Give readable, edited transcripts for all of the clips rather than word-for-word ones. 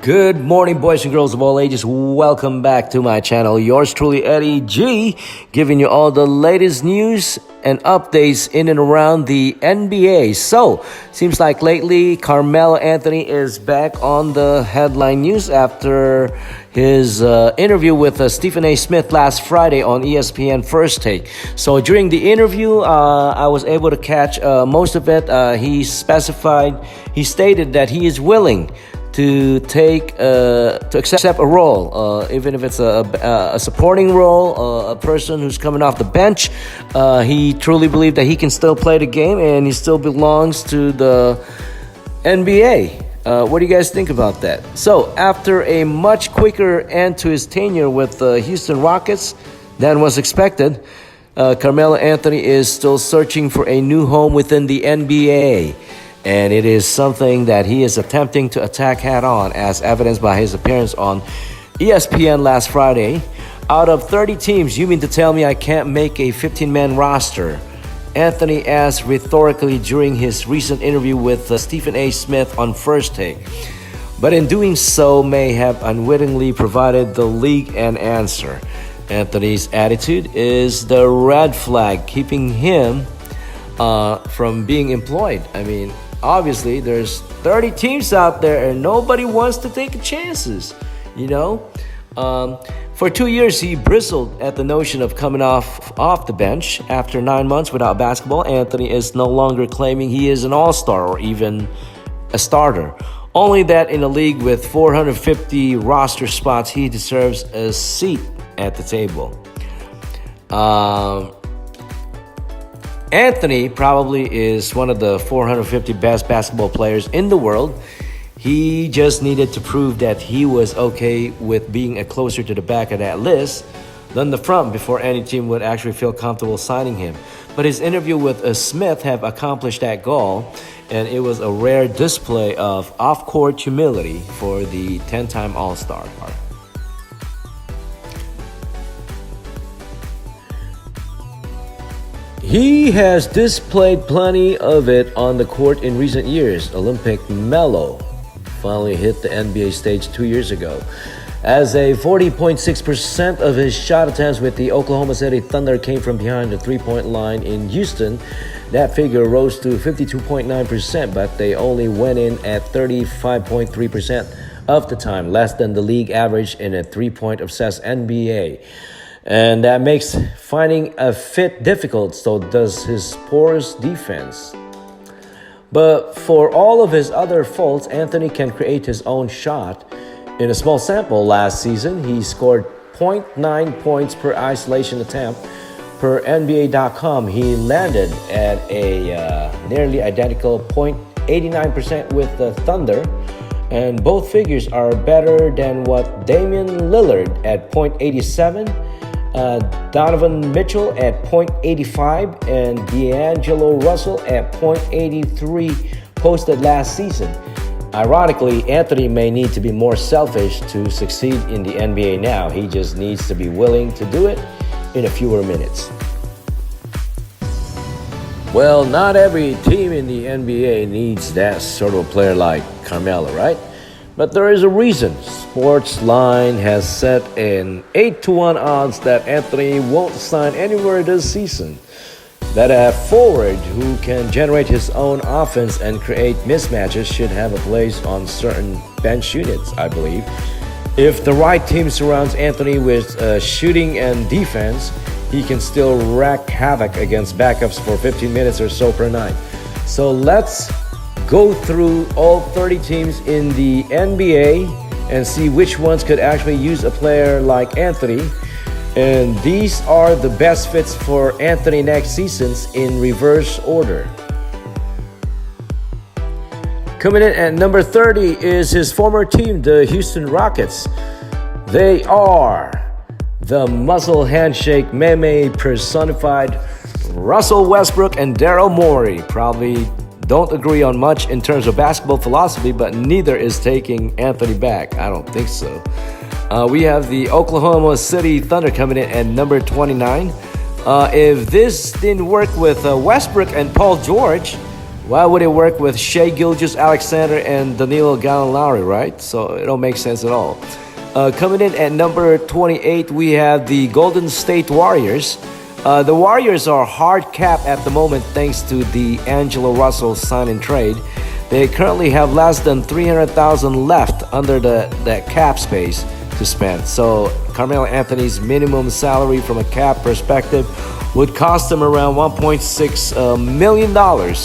Good morning, boys and girls of all ages. Welcome back to my channel. Yours truly, Eddie G, giving you all the latest news and updates in and around the NBA. So, seems like lately Carmelo Anthony is back on the headline news after his interview with Stephen A. Smith last Friday on ESPN First Take. So during the interview, I was able to catch most of it. He stated that he is willing to accept a role, even if it's a supporting role, a person who's coming off the bench. He truly believed that he can still play the game and he still belongs to the NBA. What do you guys think about that? So, after a much quicker end to his tenure with the Houston Rockets than was expected, Carmelo Anthony is still searching for a new home within the NBA. And it is something that he is attempting to attack head-on, as evidenced by his appearance on ESPN last Friday. Out of 30 teams, you mean to tell me I can't make a 15-man roster? Anthony asked rhetorically during his recent interview with Stephen A. Smith on First Take. But in doing so, may have unwittingly provided the league an answer. Anthony's attitude is the red flag, keeping him from being employed. I mean, obviously, there's 30 teams out there and nobody wants to take chances, you know? For 2 years, he bristled at the notion of coming off the bench. After 9 months without basketball, Anthony is no longer claiming he is an all-star or even a starter. Only that in a league with 450 roster spots, he deserves a seat at the table. Anthony probably is one of the 450 best basketball players in the world. He just needed to prove that he was okay with being closer to the back of that list than the front before any team would actually feel comfortable signing him. But his interview with Smith have accomplished that goal, and it was a rare display of off-court humility for the 10-time All-Star. He has displayed plenty of it on the court in recent years. Olympic Melo finally hit the NBA stage 2 years ago, as a 40.6% of his shot attempts with the Oklahoma City Thunder came from behind the three-point line in Houston. That figure rose to 52.9%, but they only went in at 35.3% of the time, less than the league average in a three-point obsessed NBA. And that makes finding a fit difficult, so does his porous defense. But for all of his other faults, Anthony can create his own shot. In a small sample last season, he scored 0.9 points per isolation attempt. Per NBA.com, he landed at a nearly identical 0.89% with the Thunder. And both figures are better than what Damian Lillard at 0.87, Donovan Mitchell at 0.85, and D'Angelo Russell at 0.83 posted last season. Ironically, Anthony may need to be more selfish to succeed in the NBA now. He just needs to be willing to do it in a fewer minutes. Well, not every team in the NBA needs that sort of player like Carmelo, right? But there is a reason. Sportsline has set an 8-1 odds that Anthony won't sign anywhere this season. That a forward who can generate his own offense and create mismatches should have a place on certain bench units, I believe. If the right team surrounds Anthony with shooting and defense, he can still wreak havoc against backups for 15 minutes or so per night. So let's go through all 30 teams in the NBA and see which ones could actually use a player like Anthony. And these are the best fits for Anthony next season in reverse order. Coming in at number 30 is his former team, the Houston Rockets. They are the muscle handshake meme personified. Russell Westbrook and Daryl Morey probably don't agree on much in terms of basketball philosophy, but neither is taking Anthony back. I don't think so. We have the Oklahoma City Thunder coming in at number 29. If this didn't work with Westbrook and Paul George, Why would it work with Shea Gilgeous-Alexander and Danilo Gallinari, right? So it don't make sense at all. Coming in at number 28, we have the Golden State Warriors. The Warriors are hard capped at the moment thanks to the Angelo Russell sign and trade. They currently have less than $300,000 left under that cap space to spend. So Carmelo Anthony's minimum salary from a cap perspective would cost them around $1.6 million.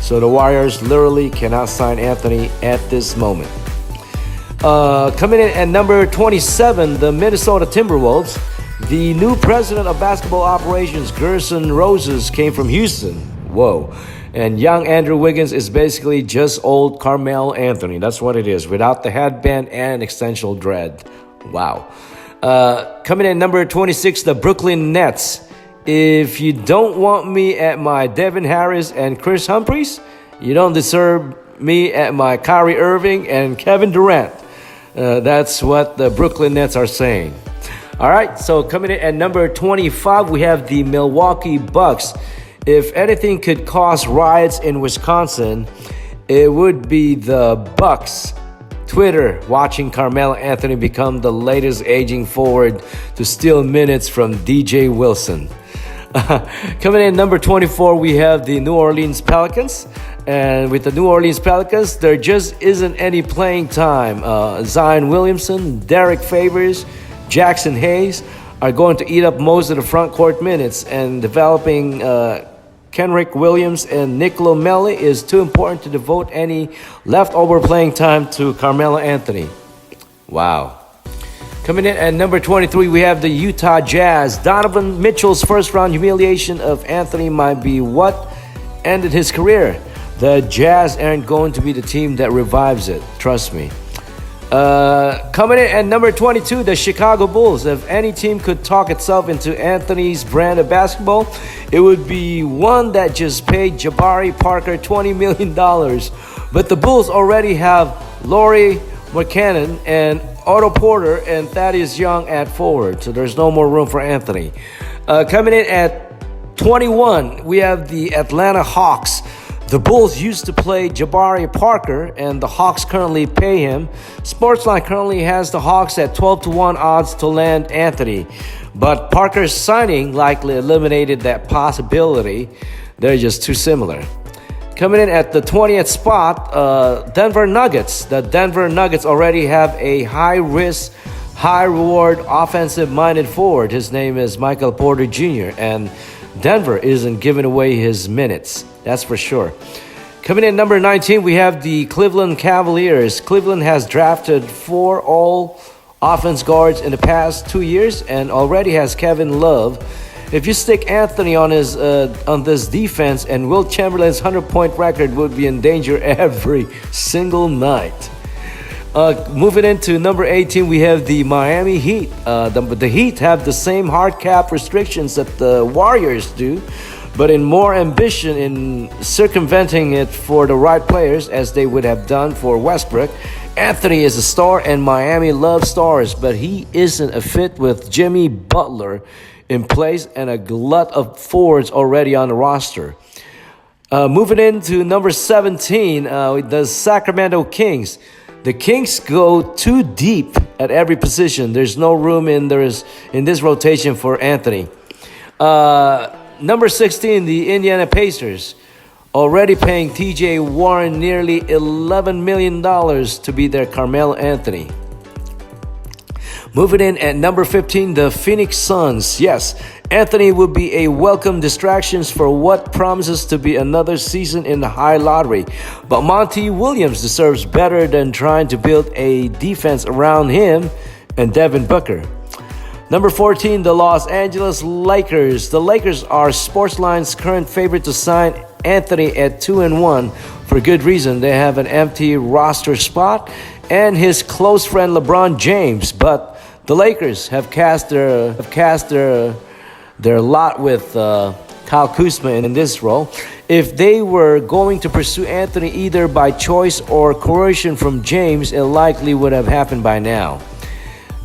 So the Warriors literally cannot sign Anthony at this moment. Coming in at number 27, the Minnesota Timberwolves. The new president of basketball operations, Gerson Roses, came from Houston. Whoa. And young Andrew Wiggins is basically just old Carmelo Anthony. That's what it is, without the headband and extensional dread. Wow. Coming in at number 26, the Brooklyn Nets. If you don't want me at my Devin Harris and Chris Humphries, you don't deserve me at my Kyrie Irving and Kevin Durant. That's what the Brooklyn Nets are saying. All right, so coming in at number 25, we have the Milwaukee Bucks. If anything could cause riots in Wisconsin, it would be the Bucks. Twitter watching Carmelo Anthony become the latest aging forward to steal minutes from DJ Wilson. Coming in at number 24, we have the New Orleans Pelicans. And with the New Orleans Pelicans, there just isn't any playing time. Zion Williamson, Derek Favors, Jackson Hayes are going to eat up most of the front court minutes, and developing Kenrick Williams and Nicolo Melli is too important to devote any leftover playing time to Carmelo Anthony. Wow. Coming in at number 23, we have the Utah Jazz. Donovan Mitchell's first-round humiliation of Anthony might be what ended his career. The Jazz aren't going to be the team that revives it. Trust me. Coming in at number 22, the Chicago Bulls. If any team could talk itself into Anthony's brand of basketball, it would be one that just paid Jabari Parker $20 million. But the Bulls already have Lauri Markkanen and Otto Porter and Thaddeus Young at forward, so there's no more room for Anthony. Coming in at 21, we have the Atlanta Hawks. The Bulls used to play Jabari Parker, and the Hawks currently pay him. Sportsline currently has the Hawks at 12-1 odds to land Anthony, but Parker's signing likely eliminated that possibility. They're just too similar. Coming in at the 20th spot, Denver Nuggets. The Denver Nuggets already have a high-risk, high-reward, offensive-minded forward. His name is Michael Porter Jr., and Denver isn't giving away his minutes. That's for sure. Coming in number 19, we have the Cleveland Cavaliers. Cleveland has drafted 4 all-offense guards in the past 2 years and already has Kevin Love. If you stick Anthony on this defense, and Wilt Chamberlain's 100-point record would be in danger every single night. Moving into number 18, we have the Miami Heat. The Heat have the same hard cap restrictions that the Warriors do, but in more ambition in circumventing it for the right players, as they would have done for Westbrook. Anthony is a star, and Miami loves stars, but he isn't a fit with Jimmy Butler in place and a glut of forwards already on the roster. Moving into number 17, the Sacramento Kings. The Kings go too deep at every position. There's no room in this rotation for Anthony. Number 16, the Indiana Pacers, already paying TJ Warren nearly $11 million to be their Carmelo Anthony. Moving in at number 15, the Phoenix Suns. Yes, Anthony would be a welcome distraction for what promises to be another season in the high lottery. But Monty Williams deserves better than trying to build a defense around him and Devin Booker. Number 14, the Los Angeles Lakers. The Lakers are Sportsline's current favorite to sign Anthony at 2-1 for good reason. They have an empty roster spot and his close friend LeBron James, but the Lakers have cast their lot with Kyle Kuzma in this role. If they were going to pursue Anthony either by choice or coercion from James, it likely would have happened by now.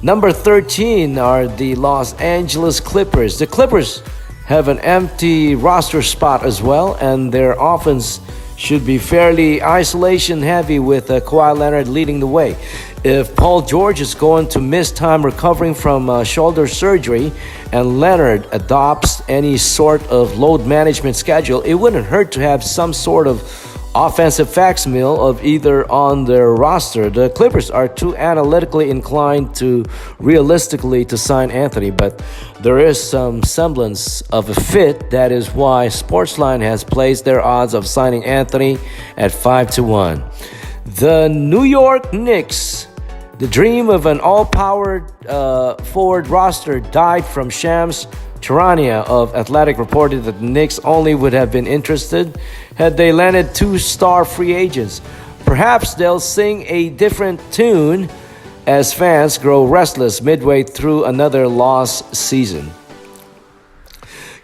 Number 13 are the Los Angeles Clippers. The Clippers have an empty roster spot as well, and their offense should be fairly isolation heavy with Kawhi Leonard leading the way. If Paul George is going to miss time recovering from shoulder surgery and Leonard adopts any sort of load management schedule, it wouldn't hurt to have some sort of offensive facsimile of either on their roster. The Clippers are too analytically inclined to realistically to sign Anthony, but there is some semblance of a fit. That is why Sportsline has placed their odds of signing Anthony at 5-1. The New York Knicks, the dream of an all-powered forward roster, died from Shams Charania of Athletic reported that the Knicks only would have been interested had they landed two-star free agents. Perhaps they'll sing a different tune as fans grow restless midway through another lost season.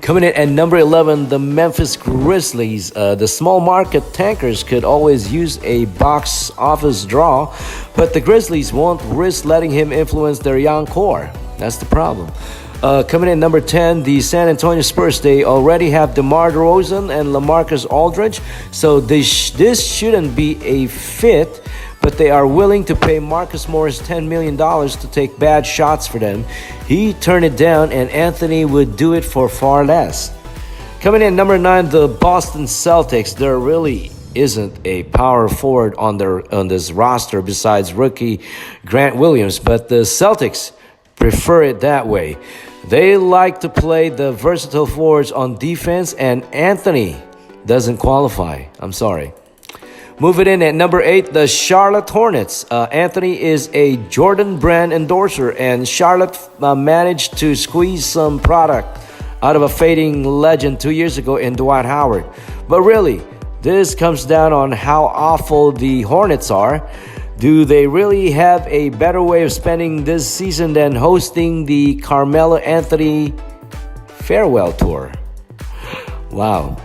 Coming in at number 11, the Memphis Grizzlies. The small market tankers could always use a box office draw, but the Grizzlies won't risk letting him influence their young core. That's the problem. Coming in number 10, the San Antonio Spurs. They already have DeMar DeRozan and LaMarcus Aldridge, so this shouldn't be a fit, but they are willing to pay Marcus Morris $10 million to take bad shots for them. He turned it down, and Anthony would do it for far less. Coming in number 9, the Boston Celtics. There really isn't a power forward on this roster besides rookie Grant Williams, but the Celtics prefer it that way. They like to play the versatile forwards on defense, and Anthony doesn't qualify. I'm sorry. Moving in at number 8, the Charlotte Hornets. Anthony is a Jordan brand endorser, and Charlotte managed to squeeze some product out of a fading legend 2 years ago in Dwight Howard. But really, this comes down on how awful the Hornets are. Do they really have a better way of spending this season than hosting the Carmelo Anthony farewell tour? Wow.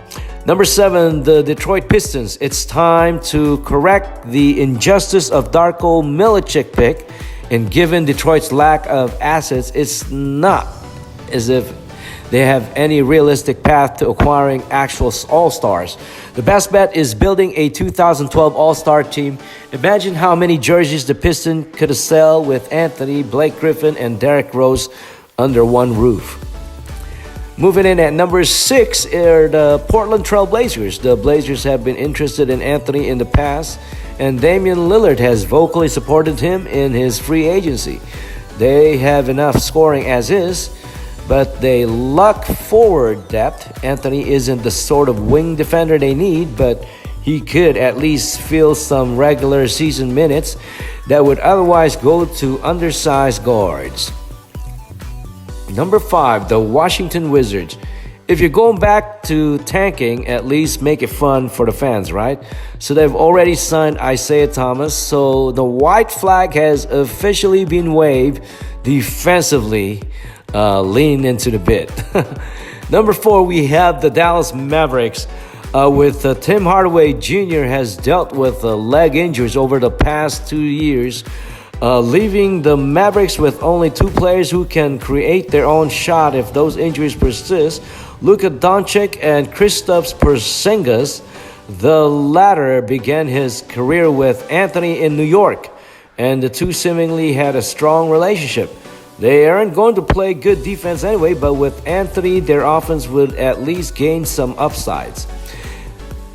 Number 7, the Detroit Pistons. It's time to correct the injustice of Darko Milicic pick, and given Detroit's lack of assets, it's not as if they have any realistic path to acquiring actual all-stars. The best bet is building a 2012 all-star team. Imagine how many jerseys the Pistons could sell with Anthony, Blake Griffin, and Derrick Rose under one roof. Moving in at number 6 are the Portland Trail Blazers. The Blazers have been interested in Anthony in the past, and Damian Lillard has vocally supported him in his free agency. They have enough scoring as is, but they lack forward depth. Anthony isn't the sort of wing defender they need, but he could at least fill some regular season minutes that would otherwise go to undersized guards. Number 5, the Washington Wizards. If you're going back to tanking, at least make it fun for the fans, right? So they've already signed Isaiah Thomas, so the white flag has officially been waved defensively. Lean into the bit. Number 4, we have the Dallas Mavericks. With Tim Hardaway Jr. has dealt with leg injuries over the past 2 years, leaving the Mavericks with only 2 players who can create their own shot if those injuries persist: Luka Doncic and Kristaps Porzingis. The latter began his career with Anthony in New York, and the two seemingly had a strong relationship. They aren't going to play good defense anyway, but with Anthony, their offense would at least gain some upsides.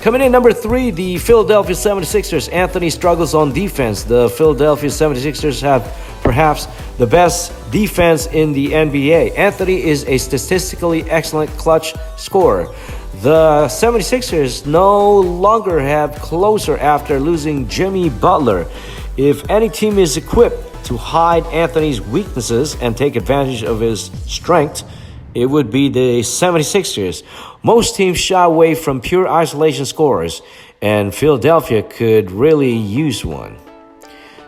Coming in number 3, the Philadelphia 76ers. Anthony struggles on defense. The Philadelphia 76ers have perhaps the best defense in the NBA. Anthony is a statistically excellent clutch scorer. The 76ers no longer have closer after losing Jimmy Butler. If any team is equipped to hide Anthony's weaknesses and take advantage of his strength, it would be the 76ers. Most teams shy away from pure isolation scorers, and Philadelphia could really use one.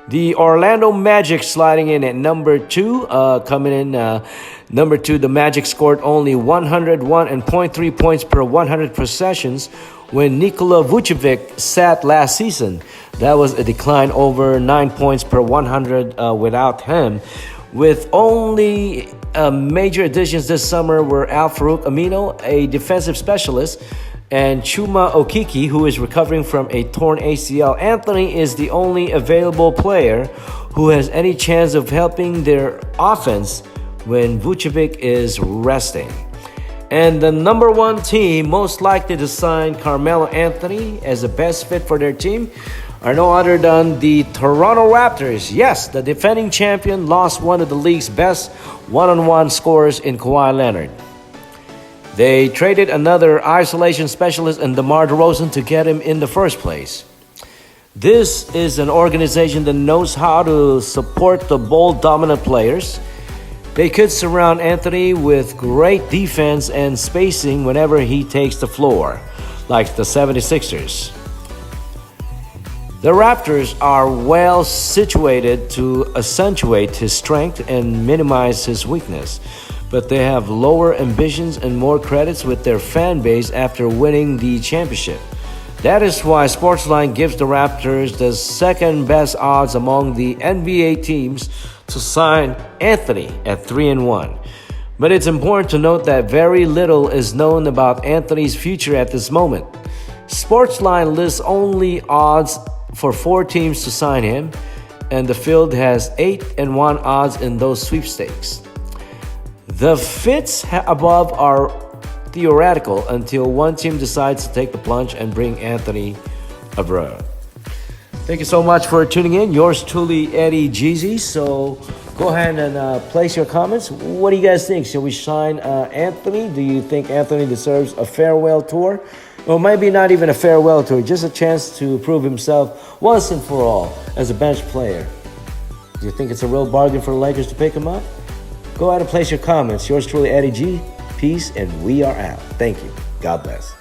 The Orlando Magic sliding in at number 2. Coming in number 2, the Magic scored only 101.3 points per 100 possessions when Nikola Vucevic sat last season. That was a decline over 9 points per 100 without him. With only major additions this summer were Al Farouk Amino, a defensive specialist, and Chuma Okiki, who is recovering from a torn ACL. Anthony is the only available player who has any chance of helping their offense when Vucevic is resting. And the number one team most likely to sign Carmelo Anthony as the best fit for their team are no other than the Toronto Raptors. Yes, the defending champion lost one of the league's best one-on-one scorers in Kawhi Leonard. They traded another isolation specialist in DeMar DeRozan to get him in the first place. This is an organization that knows how to support the bold, dominant players. They could surround Anthony with great defense and spacing whenever he takes the floor, like the 76ers. The Raptors are well situated to accentuate his strength and minimize his weakness, but they have lower ambitions and more credits with their fan base after winning the championship. That is why Sportsline gives the Raptors the second best odds among the NBA teams to sign Anthony at 3-1. But it's important to note that very little is known about Anthony's future at this moment. Sportsline lists only odds for 4 teams to sign him, and the field has 8-1 odds in those sweepstakes. The fits above are theoretical until one team decides to take the plunge and bring Anthony abroad. Thank you so much for tuning in. Yours truly, Eddie Jeezy. So go ahead and place your comments. What do you guys think? Should we sign Anthony? Do you think Anthony deserves a farewell tour? Or maybe not even a farewell tour, just a chance to prove himself once and for all as a bench player. Do you think it's a real bargain for the Lakers to pick him up? Go ahead and place your comments. Yours truly, Eddie G. Peace, and we are out. Thank you. God bless.